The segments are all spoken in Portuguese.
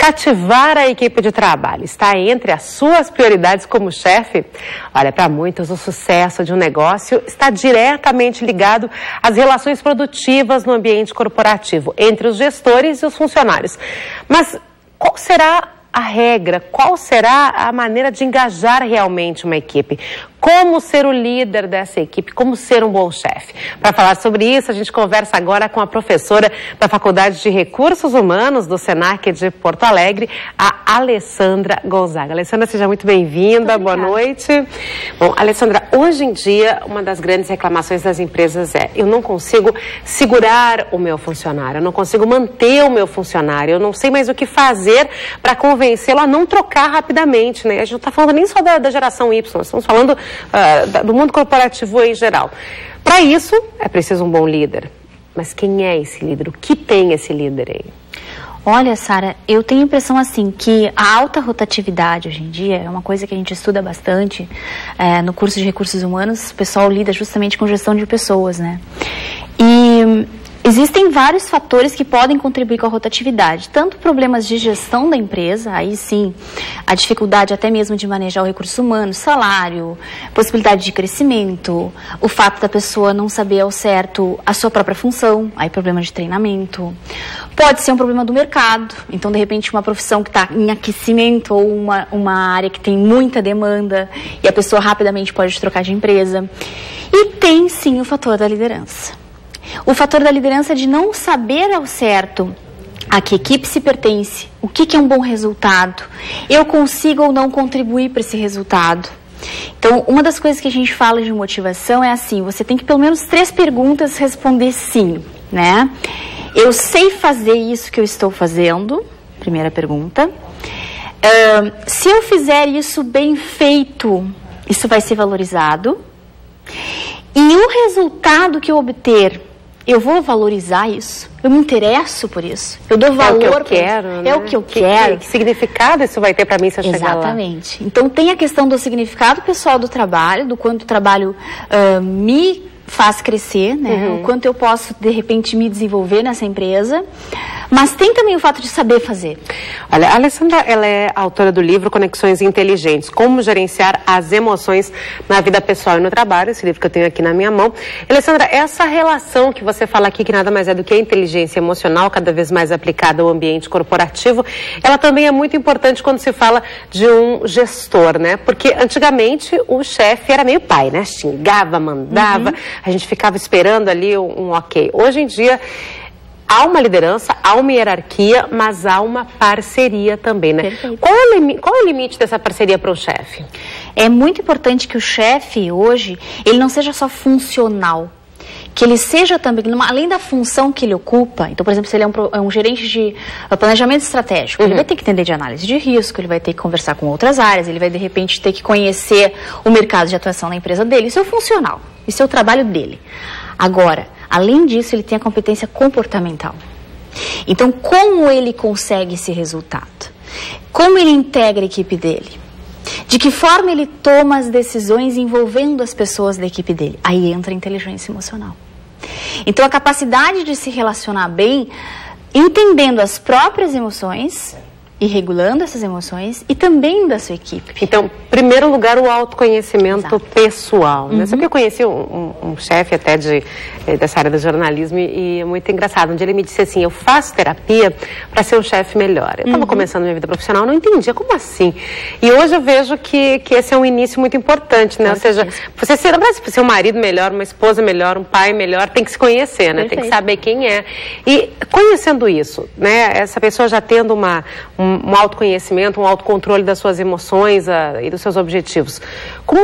Cativar a equipe de trabalho está entre as suas prioridades como chefe? Olha, para muitos, o sucesso de um negócio está diretamente ligado às relações produtivas no ambiente corporativo, entre os gestores e os funcionários. Mas qual será a regra? Qual será a maneira de engajar realmente uma equipe? Como ser o líder dessa equipe? Como ser um bom chefe? Para falar sobre isso, a gente conversa agora com a professora da Faculdade de Recursos Humanos do Senac de Porto Alegre, a Alessandra Gonzaga. Alessandra, seja muito bem-vinda. Boa noite. Bom, Alessandra, hoje em dia, uma das grandes reclamações das empresas é: eu não consigo segurar o meu funcionário, eu não consigo manter o meu funcionário, eu não sei mais o que fazer para convencê-lo a não trocar rapidamente, né? A gente não está falando nem só da geração Y, nós estamos falando do mundo corporativo em geral. Para isso, é preciso um bom líder. Mas quem é esse líder? O que tem esse líder aí? Olha, Sara, eu tenho a impressão assim que a alta rotatividade hoje em dia é uma coisa que a gente estuda bastante no curso de Recursos Humanos. O pessoal lida justamente com gestão de pessoas, né? E existem vários fatores que podem contribuir com a rotatividade, tanto problemas de gestão da empresa, aí sim, a dificuldade até mesmo de manejar o recurso humano, salário, possibilidade de crescimento, o fato da pessoa não saber ao certo a sua própria função, aí problema de treinamento. Pode ser um problema do mercado, então de repente uma profissão que está em aquecimento ou uma área que tem muita demanda e a pessoa rapidamente pode trocar de empresa. E tem sim o fator da liderança. O fator da liderança é de não saber ao certo a que equipe se pertence, o que é um bom resultado, eu consigo ou não contribuir para esse resultado. Então, uma das coisas que a gente fala de motivação é assim: você tem que pelo menos 3 perguntas responder sim, né? Eu sei fazer isso que eu estou fazendo, primeira pergunta. Se eu fizer isso bem feito, isso vai ser valorizado. E o resultado que eu obter, eu vou valorizar isso? Eu me interesso por isso? Eu dou valor para isso? É o que eu quero. Que significado isso vai ter para mim se eu chegar lá? Exatamente. Então tem a questão do significado pessoal do trabalho, do quanto o trabalho me faz crescer, né? O quanto eu posso, de repente, me desenvolver nessa empresa. Mas tem também o fato de saber fazer. Olha, a Alessandra, ela é autora do livro Conexões Inteligentes, Como Gerenciar as Emoções na Vida Pessoal e no Trabalho, esse livro que eu tenho aqui na minha mão. Alessandra, essa relação que você fala aqui, que nada mais é do que a inteligência emocional, cada vez mais aplicada ao ambiente corporativo, ela também é muito importante quando se fala de um gestor, né? Porque antigamente o chefe era meio pai, né? Xingava, mandava, a gente ficava esperando ali um ok. Hoje em dia, há uma liderança, há uma hierarquia, mas há uma parceria também, né? Qual é o limite dessa parceria para o chefe? É muito importante que o chefe, hoje, ele não seja só funcional, que ele seja também, além da função que ele ocupa. Então, por exemplo, se ele é um gerente de planejamento estratégico, ele vai ter que entender de análise de risco, ele vai ter que conversar com outras áreas, ele vai, de repente, ter que conhecer o mercado de atuação da empresa dele. Isso é o funcional, isso é o trabalho dele. Agora, além disso, ele tem a competência comportamental. Então, como ele consegue esse resultado? Como ele integra a equipe dele? De que forma ele toma as decisões envolvendo as pessoas da equipe dele? Aí entra a inteligência emocional. Então, a capacidade de se relacionar bem, entendendo as próprias emoções e regulando essas emoções, e também da sua equipe. Então, em primeiro lugar, o autoconhecimento pessoal, né? Só que eu conheci um chefe até dessa área do jornalismo e é muito engraçado. Um dia ele me disse assim: eu faço terapia para ser um chefe melhor. Eu estava começando minha vida profissional, não entendia, como assim? E hoje eu vejo que esse é um início muito importante, né? Ou seja, você ser um marido melhor, uma esposa melhor, um pai melhor, tem que se conhecer, né? Tem que saber quem é. E conhecendo isso, né? Essa pessoa já tendo um autoconhecimento, um autocontrole das suas emoções e dos seus objetivos. Como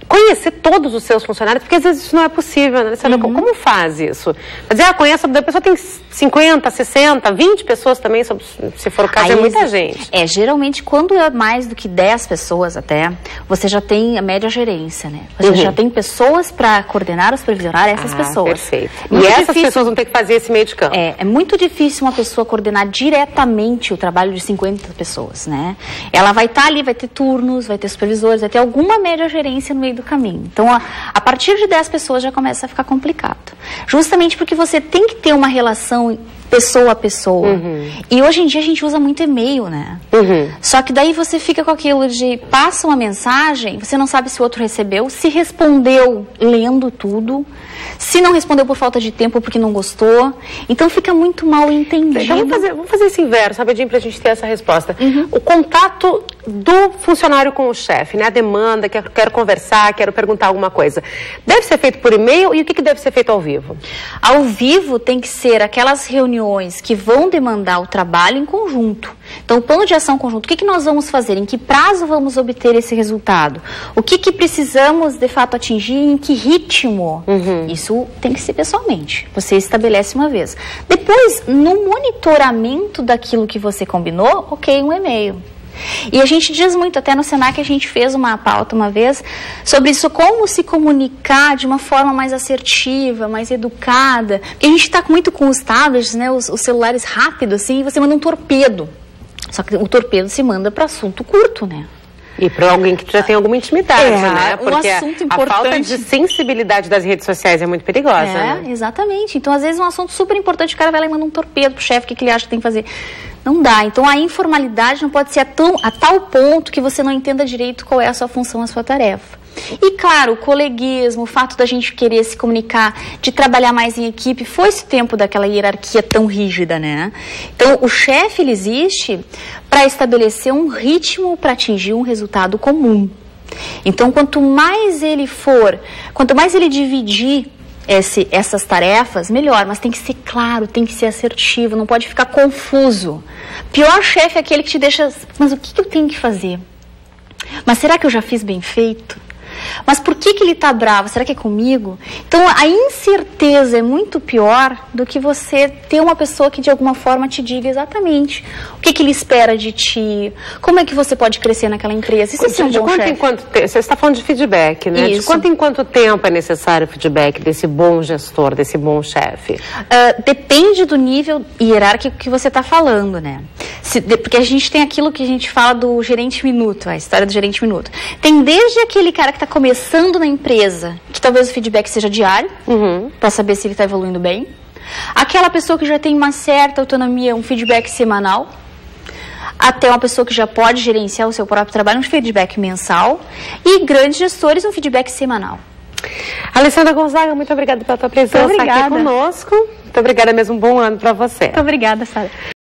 conhecer todos os seus funcionários, porque às vezes isso não é possível, né? Como faz isso? Quer dizer, conhece, a pessoa tem 50, 60, 20 pessoas também, se for o caso, aí é muita gente. Geralmente, quando é mais do que 10 pessoas até, você já tem a média gerência, né? Você já tem pessoas para coordenar, supervisionar essas pessoas. Perfeito. E essas pessoas vão ter que fazer esse meio de campo. É muito difícil uma pessoa coordenar diretamente o trabalho de 50 pessoas, né? Ela vai estar ali, vai ter turnos, vai ter supervisores, vai ter alguma média gerência no meio do caminho. Então, a partir de 10 pessoas já começa a ficar complicado. Justamente porque você tem que ter uma relação pessoa a pessoa. E hoje em dia a gente usa muito e-mail, né? Só que daí você fica com aquilo de passa uma mensagem, você não sabe se o outro recebeu, se respondeu lendo tudo, se não respondeu por falta de tempo ou porque não gostou. Então fica muito mal entendido. Então, vamos fazer esse inverso, rapidinho, pra gente ter essa resposta. O contato do funcionário com o chefe, né? A demanda, quero conversar, quero perguntar alguma coisa. Deve ser feito por e-mail e o que deve ser feito ao vivo? Ao vivo tem que ser aquelas reuniões que vão demandar o trabalho em conjunto. Então, o plano de ação conjunto, o que nós vamos fazer? Em que prazo vamos obter esse resultado? O que precisamos, de fato, atingir? Em que ritmo? Isso tem que ser pessoalmente. Você estabelece uma vez. Depois, no monitoramento daquilo que você combinou, ok, um e-mail. E a gente diz muito, até no Senac a gente fez uma pauta uma vez sobre isso, como se comunicar de uma forma mais assertiva, mais educada. Porque a gente está muito com os tablets, né, os celulares rápidos, assim, e você manda um torpedo. Só que o torpedo se manda para assunto curto, né? E para alguém que já tem alguma intimidade, né? Porque um assunto importante. A falta de sensibilidade das redes sociais é muito perigosa, né? Exatamente. Então, às vezes, um assunto super importante, o cara vai lá e manda um torpedo pro chefe, o que ele acha que tem que fazer. Não dá. Então, a informalidade não pode ser a tal ponto que você não entenda direito qual é a sua função, a sua tarefa. E, claro, o coleguismo, o fato da gente querer se comunicar, de trabalhar mais em equipe, foi esse tempo daquela hierarquia tão rígida, né? Então, o chefe, ele existe para estabelecer um ritmo para atingir um resultado comum. Então, quanto mais ele dividir essas tarefas, melhor, mas tem que ser claro, tem que ser assertivo, não pode ficar confuso. Pior chefe é aquele que te deixa, mas o que eu tenho que fazer? Mas será que eu já fiz bem feito? Mas por que ele está bravo? Será que é comigo? Então, a incerteza é muito pior do que você ter uma pessoa que, de alguma forma, te diga exatamente o que ele espera de ti, como é que você pode crescer naquela empresa. Isso é um bom chefe. Você está falando de feedback, né? Isso. De quanto em quanto tempo é necessário o feedback desse bom gestor, desse bom chefe? Depende do nível hierárquico que você está falando, né? Porque a gente tem aquilo que a gente fala do gerente minuto, a história do gerente minuto. Tem desde aquele cara que está começando na empresa, que talvez o feedback seja diário, para saber se ele está evoluindo bem. Aquela pessoa que já tem uma certa autonomia, um feedback semanal. Até uma pessoa que já pode gerenciar o seu próprio trabalho, um feedback mensal. E grandes gestores, um feedback semanal. Alessandra Gonzaga, muito obrigada pela tua presença aqui conosco. Muito obrigada mesmo, um bom ano para você. Muito obrigada, Sara.